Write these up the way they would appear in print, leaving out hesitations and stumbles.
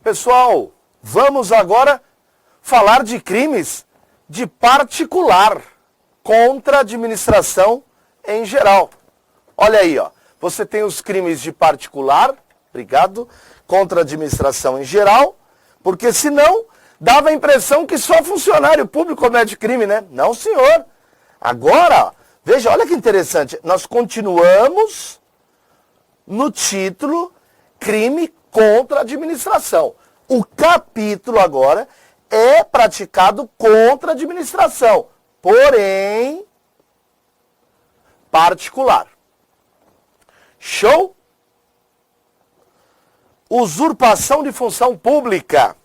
Pessoal, vamos agora falar de crimes de particular contra a administração em geral. Olha aí, ó. Você tem os crimes de particular, obrigado, contra a administração em geral, porque senão dava a impressão que só funcionário público comete crime, né? Não, senhor. Agora, veja, olha que interessante, nós continuamos no título crime contra a administração. O capítulo agora é praticado contra a administração, porém particular. Show? Usurpação de função pública.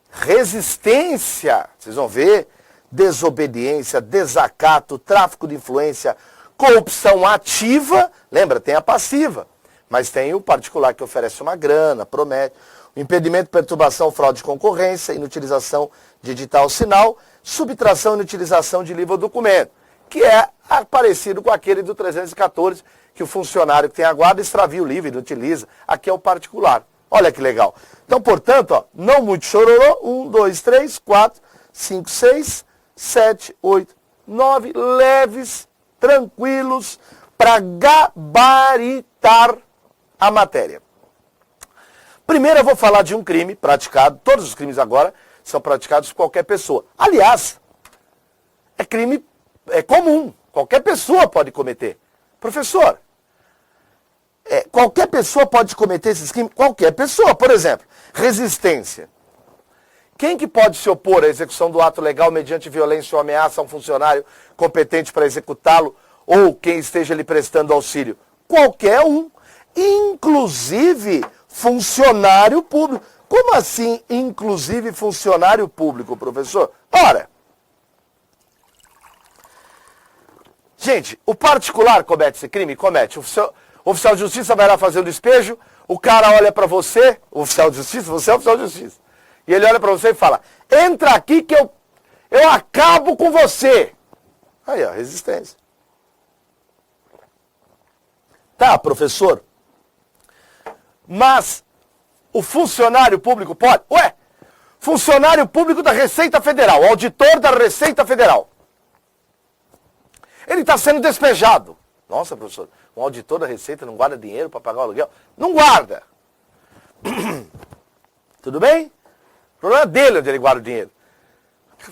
Resistência, vocês vão ver, desobediência, desacato, tráfico de influência, corrupção ativa, lembra, tem a passiva, mas tem o particular que oferece uma grana, promete, o impedimento, perturbação, fraude de concorrência, inutilização de edital sinal, subtração e inutilização de livro ou documento, que é parecido com aquele do 314, que o funcionário que tem a guarda extravia o livro, inutiliza, aqui é o particular. Olha que legal. Então, portanto, ó, não muito chororô. 1, 2, 3, 4, 5, 6, 7, 8, 9. Leves, tranquilos, para gabaritar a matéria. Primeiro eu vou falar de um crime praticado, todos os crimes agora são praticados por qualquer pessoa. Aliás, é crime comum, qualquer pessoa pode cometer. Professor, qualquer pessoa pode cometer esses crimes? Qualquer pessoa, por exemplo, resistência. Quem que pode se opor à execução do ato legal mediante violência ou ameaça a um funcionário competente para executá-lo ou quem esteja lhe prestando auxílio? Qualquer um, inclusive funcionário público. Como assim, inclusive funcionário público, professor? Ora, gente, o particular comete esse crime? Comete. O oficial de justiça vai lá fazer o despejo, o cara olha para você, o oficial de justiça, você é o oficial de justiça, e ele olha para você e fala, entra aqui que eu acabo com você. Aí, ó, resistência. Tá, professor, mas o funcionário público pode? Ué, funcionário público da Receita Federal, auditor da Receita Federal. Ele está sendo despejado. Nossa, professor, um auditor da Receita não guarda dinheiro para pagar o aluguel? Não guarda. Tudo bem? O problema é dele onde ele guarda o dinheiro.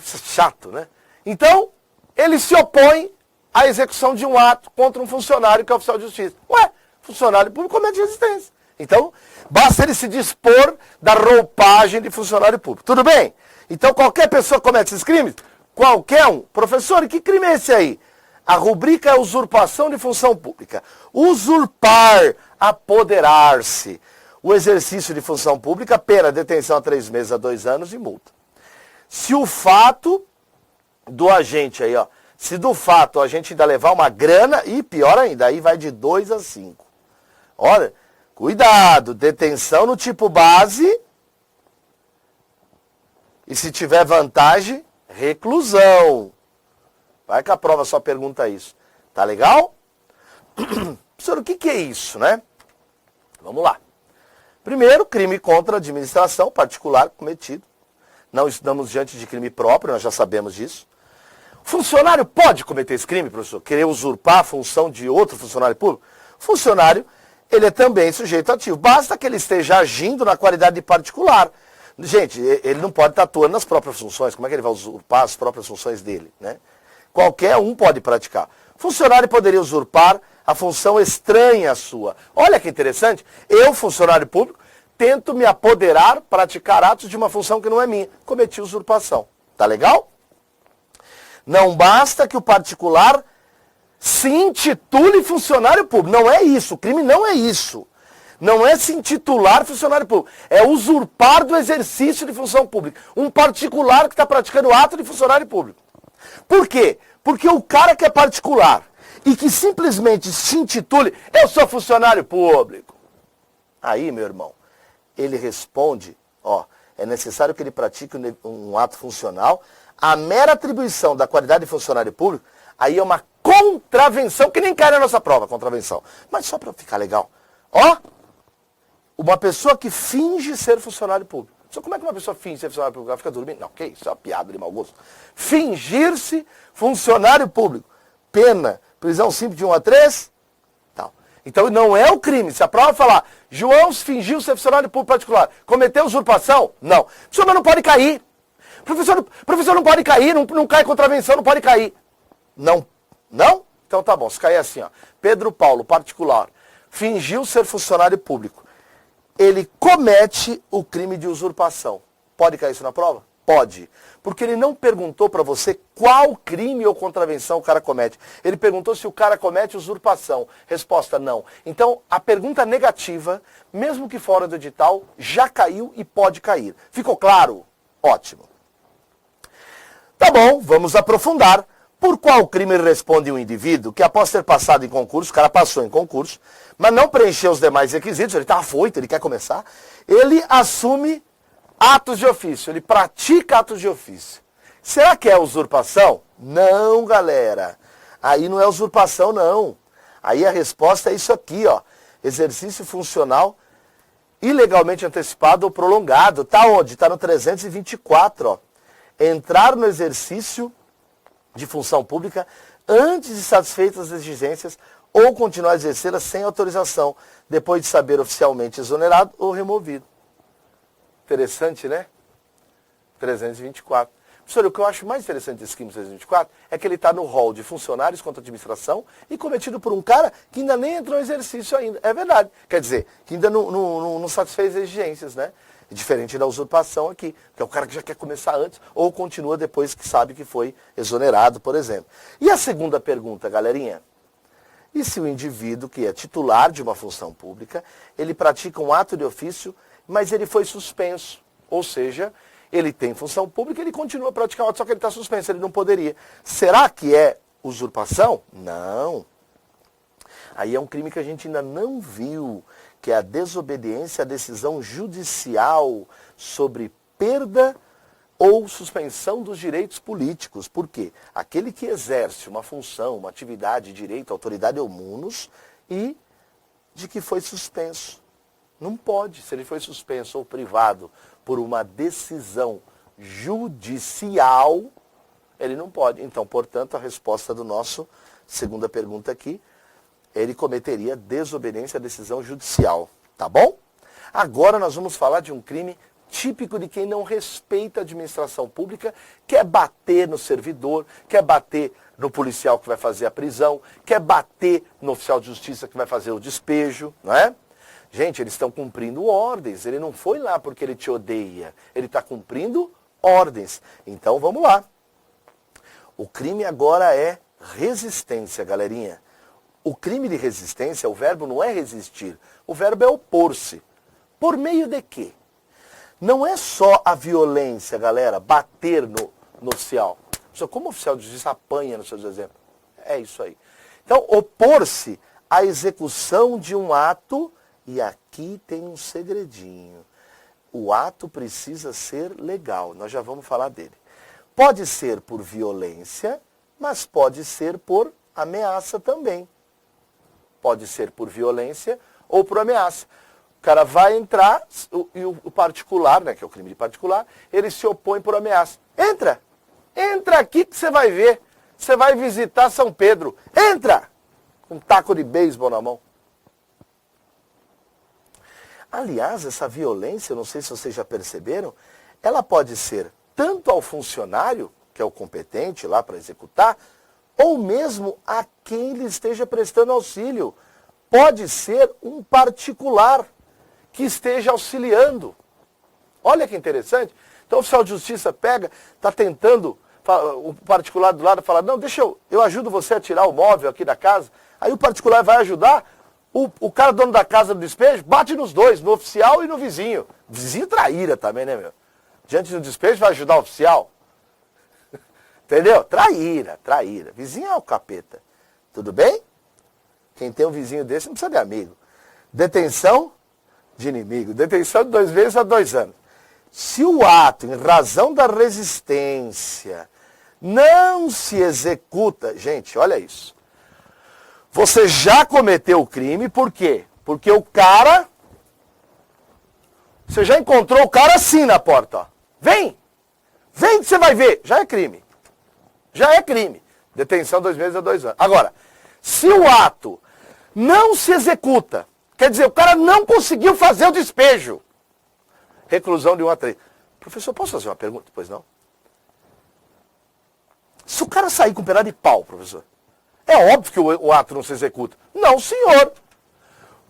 Chato, né? Então, ele se opõe à execução de um ato contra um funcionário que é oficial de justiça. Ué, funcionário público comete resistência. Então, basta ele se dispor da roupagem de funcionário público. Tudo bem? Então, qualquer pessoa comete esses crimes? Qualquer um. Professor, e que crime é esse aí? A rubrica é usurpação de função pública. Usurpar, apoderar-se. O exercício de função pública, pena, detenção a 3 meses a 2 anos e multa. Se o fato do agente aí, ó, se do fato a gente ainda levar uma grana, e pior ainda, aí vai de 2 a 5. Olha, cuidado, detenção no tipo base, e se tiver vantagem, reclusão. Vai que a prova só pergunta isso. Tá legal? Professor, o que é isso, né? Vamos lá. Primeiro, crime contra a administração particular cometido. Não estamos diante de crime próprio, nós já sabemos disso. Funcionário pode cometer esse crime, professor? Querer usurpar a função de outro funcionário público? Funcionário, ele é também sujeito ativo. Basta que ele esteja agindo na qualidade de particular. Gente, ele não pode estar atuando nas próprias funções. Como é que ele vai usurpar as próprias funções dele, né? Qualquer um pode praticar. Funcionário poderia usurpar a função estranha à sua. Olha que interessante. Eu, funcionário público, tento me apoderar, praticar atos de uma função que não é minha. Cometi usurpação. Tá legal? Não basta que o particular se intitule funcionário público. Não é isso. O crime não é isso. Não é se intitular funcionário público. É usurpar do exercício de função pública. Um particular que está praticando ato de funcionário público. Por quê? Porque o cara que é particular e que simplesmente se intitule, eu sou funcionário público. Aí, meu irmão, ele responde, ó, é necessário que ele pratique um ato funcional, a mera atribuição da qualidade de funcionário público, aí é uma contravenção, que nem cai na nossa prova, contravenção. Mas só para ficar legal. Ó, uma pessoa que finge ser funcionário público. Só como é que uma pessoa finge ser funcionário público? Ela fica dormindo? Não, que isso? É uma piada de mau gosto. Fingir-se funcionário público. Pena, prisão simples de 1 a 3. Tal. Então não é o crime. Se a prova falar, João fingiu ser funcionário público particular, cometeu usurpação? Não. Professor, mas não pode cair. Professor não pode cair, não cai contravenção, não pode cair. Não? Não? Então tá bom, se cair assim, ó. Pedro Paulo, particular, fingiu ser funcionário público. Ele comete o crime de usurpação. Pode cair isso na prova? Pode. Porque ele não perguntou para você qual crime ou contravenção o cara comete. Ele perguntou se o cara comete usurpação. Resposta, não. Então, a pergunta negativa, mesmo que fora do edital, já caiu e pode cair. Ficou claro? Ótimo. Tá bom, vamos aprofundar. Por qual crime responde um indivíduo que, após ter passado em concurso, o cara passou em concurso, mas não preencheu os demais requisitos, ele está afoito, ele quer começar, ele assume atos de ofício, ele pratica atos de ofício. Será que é usurpação? Não, galera. Aí não é usurpação, não. Aí a resposta é isso aqui, ó. Exercício funcional ilegalmente antecipado ou prolongado. Tá onde? Tá no 324, ó. Entrar no exercício de função pública antes de satisfeitas as exigências ou continuar a exercê-la sem autorização, depois de saber oficialmente exonerado ou removido. Interessante, né? 324. Professor, o que eu acho mais interessante desse crime 324 é que ele está no rol de funcionários contra a administração e cometido por um cara que ainda nem entrou em exercício ainda. É verdade. Quer dizer, que ainda não satisfez as exigências, né? Diferente da usurpação aqui, que é o cara que já quer começar antes ou continua depois que sabe que foi exonerado, por exemplo. E a segunda pergunta, galerinha? E se o indivíduo que é titular de uma função pública, ele pratica um ato de ofício, mas ele foi suspenso? Ou seja, ele tem função pública e ele continua a praticar o ato, só que ele está suspenso, ele não poderia. Será que é usurpação? Não. Aí é um crime que a gente ainda não viu, que é a desobediência à decisão judicial sobre perda ou suspensão dos direitos políticos. Por quê? Aquele que exerce uma função, uma atividade, direito, autoridade ou munus, e de que foi suspenso. Não pode, se ele foi suspenso ou privado por uma decisão judicial, ele não pode. Então, portanto, a resposta do nosso segunda pergunta aqui, ele cometeria desobediência à decisão judicial, tá bom? Agora nós vamos falar de um crime típico de quem não respeita a administração pública, quer bater no servidor, quer bater no policial que vai fazer a prisão, quer bater no oficial de justiça que vai fazer o despejo, não é? Gente, eles estão cumprindo ordens, ele não foi lá porque ele te odeia, ele está cumprindo ordens. Então vamos lá. O crime agora é resistência, galerinha. O crime de resistência, o verbo não é resistir, o verbo é opor-se. Por meio de quê? Não é só a violência, galera, bater no oficial. Como o oficial de justiça apanha nos seus exemplos? É isso aí. Então, opor-se à execução de um ato, e aqui tem um segredinho. O ato precisa ser legal, nós já vamos falar dele. Pode ser por violência, mas pode ser por ameaça também. Pode ser por violência ou por ameaça. O cara vai entrar e o particular, né, que é o crime de particular, ele se opõe por ameaça. Entra! Entra aqui que você vai ver. Você vai visitar São Pedro. Entra! Com um taco de beisebol na mão. Aliás, essa violência, eu não sei se vocês já perceberam, ela pode ser tanto ao funcionário, que é o competente lá para executar, ou mesmo a quem lhe esteja prestando auxílio. Pode ser um particular que esteja auxiliando. Olha que interessante. Então o oficial de justiça pega, está tentando, o particular do lado fala, não, deixa eu ajudo você a tirar o móvel aqui da casa. Aí o particular vai ajudar, o cara dono da casa do despejo bate nos dois, no oficial e no vizinho. Vizinho traíra também, né, meu? Diante do despejo vai ajudar o oficial. Entendeu? Traíra, traíra. Vizinho é o capeta. Tudo bem? Quem tem um vizinho desse não precisa de amigo. Detenção de inimigo. Detenção de 2 meses a 2 anos. Se o ato, em razão da resistência, não se executa... Gente, olha isso. Você já cometeu o crime, por quê? Porque o cara Você já encontrou o cara assim na porta, ó. Vem! Vem que você vai ver. Já é crime. Já é crime. Detenção 2 meses a 2 anos. Agora, se o ato não se executa, quer dizer, o cara não conseguiu fazer o despejo, reclusão de 1 a 3. Professor, posso fazer uma pergunta? Pois não. Se o cara sair com um pedaço de pau, professor, é óbvio que o ato não se executa. Não, senhor.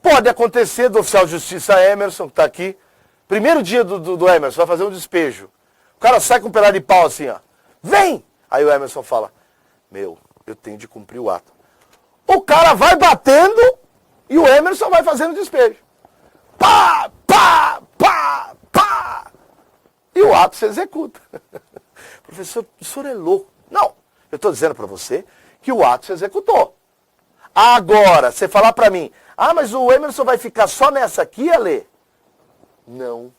Pode acontecer do oficial de justiça Emerson, que está aqui, primeiro dia do Emerson, vai fazer um despejo. O cara sai com um pedaço de pau assim, ó. Vem! Aí o Emerson fala, meu, eu tenho de cumprir o ato. O cara vai batendo e o Emerson vai fazendo despejo. Pá, pá, pá, pá. E o ato se executa. Professor, o senhor é louco. Não, eu estou dizendo para você que o ato se executou. Agora, você falar para mim, mas o Emerson vai ficar só nessa aqui, Alê? Não.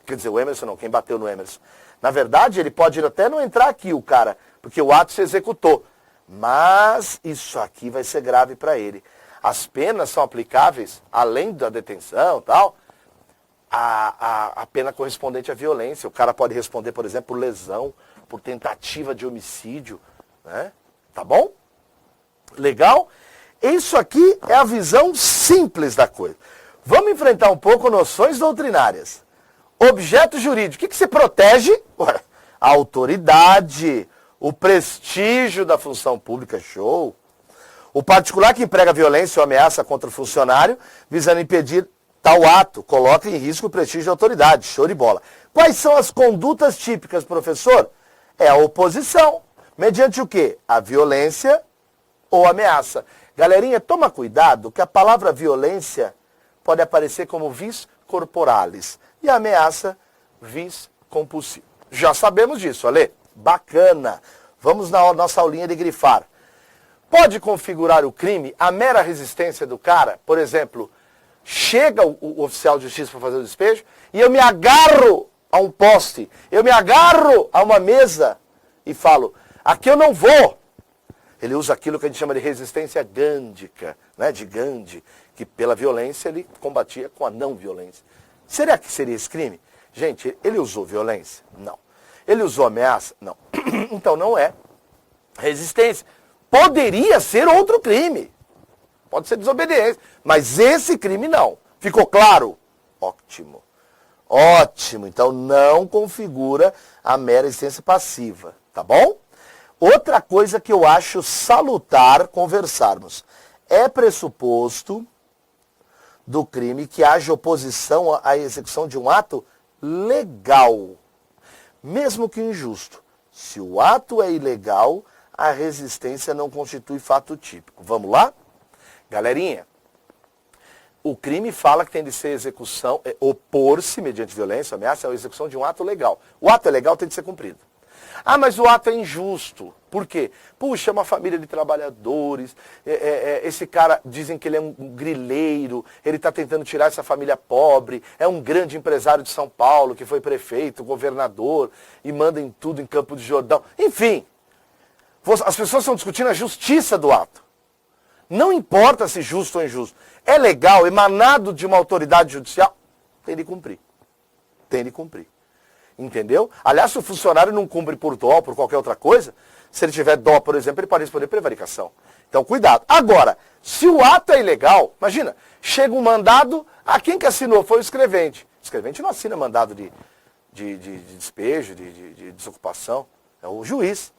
Quer dizer, o Emerson não, quem bateu no Emerson. Na verdade, ele pode até não entrar aqui, o cara, porque o ato se executou. Mas isso aqui vai ser grave para ele. As penas são aplicáveis, além da detenção e tal, a pena correspondente à violência. O cara pode responder, por exemplo, por lesão, por tentativa de homicídio, né? Tá bom? Legal? Isso aqui é a visão simples da coisa. Vamos enfrentar um pouco noções doutrinárias. Objeto jurídico. O que se protege? Ué, a autoridade, o prestígio da função pública, show. O particular que emprega violência ou ameaça contra o funcionário, visando impedir tal ato, coloca em risco o prestígio da autoridade, show de bola. Quais são as condutas típicas, professor? É a oposição. Mediante o quê? A violência ou ameaça. Galerinha, toma cuidado que a palavra violência pode aparecer como vis corporalis e a ameaça vis compulsiva. Já sabemos disso, Ale. Bacana. Vamos na nossa aulinha de grifar. Pode configurar o crime a mera resistência do cara? Por exemplo, chega o oficial de justiça para fazer o despejo e eu me agarro a um poste, eu me agarro a uma mesa e falo, aqui eu não vou. Ele usa aquilo que a gente chama de resistência gândica, né, de Gandhi, que pela violência ele combatia com a não violência. Será que seria esse crime? Gente, ele usou violência? Não. Ele usou ameaça? Não. Então não é resistência. Poderia ser outro crime. Pode ser desobediência. Mas esse crime não. Ficou claro? Ótimo. Ótimo. Então não configura a mera resistência passiva. Tá bom? Outra coisa que eu acho salutar conversarmos. É pressuposto do crime que haja oposição à execução de um ato legal, mesmo que injusto. Se o ato é ilegal, a resistência não constitui fato típico. Vamos lá? Galerinha, o crime fala que tem de ser execução, opor-se mediante violência, ameaça, à execução de um ato legal. O ato é legal, tem de ser cumprido. Mas o ato é injusto. Por quê? Puxa, é uma família de trabalhadores, esse cara, dizem que ele é um grileiro, ele está tentando tirar essa família pobre, é um grande empresário de São Paulo, que foi prefeito, governador, e manda em tudo em Campo de Jordão. Enfim, as pessoas estão discutindo a justiça do ato. Não importa se justo ou injusto. É legal, emanado de uma autoridade judicial, tem de cumprir. Tem de cumprir. Entendeu? Aliás, se o funcionário não cumpre por dó ou por qualquer outra coisa, se ele tiver dó, por exemplo, ele pode responder prevaricação. Então, cuidado. Agora, se o ato é ilegal, imagina, chega um mandado, quem que assinou? Foi o escrevente. O escrevente não assina mandado de despejo, de desocupação. É o juiz.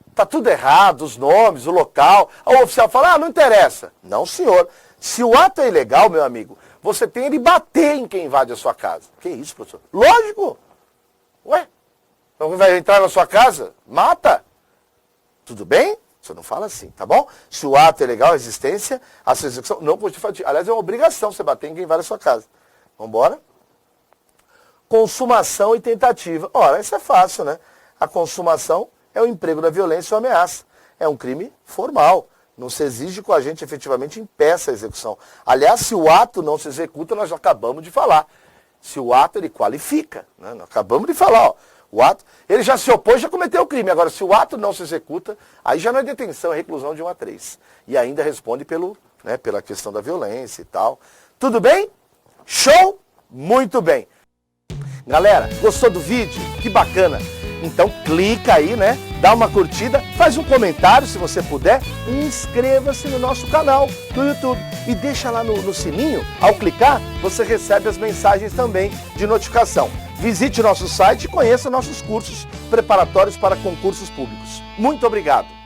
Está tudo errado, os nomes, o local. O oficial fala, não interessa. Não, senhor. Se o ato é ilegal, meu amigo, você tem de bater em quem invade a sua casa. Que isso, professor? Lógico. Ué, então vai entrar na sua casa? Mata. Tudo bem? Você não fala assim, tá bom? Se o ato é legal, a resistência, a sua execução não constitui. Aliás, é uma obrigação você bater em quem vai na sua casa. Vamos embora? Consumação e tentativa. Ora, isso é fácil, né? A consumação é o emprego da violência ou ameaça. É um crime formal. Não se exige que o agente efetivamente impeça a execução. Aliás, se o ato não se executa, nós já acabamos de falar. Se o ato ele qualifica, né? Nós acabamos de falar, ó, o ato, ele já se opôs, já cometeu o crime. Agora, se o ato não se executa, aí já não é detenção, é reclusão de 1 a 3. E ainda responde pela questão da violência e tal. Tudo bem? Show? Muito bem. Galera, gostou do vídeo? Que bacana! Então clica aí, né? Dá uma curtida, faz um comentário se você puder e inscreva-se no nosso canal no YouTube. E deixa lá no sininho, ao clicar, você recebe as mensagens também de notificação. Visite nosso site e conheça nossos cursos preparatórios para concursos públicos. Muito obrigado!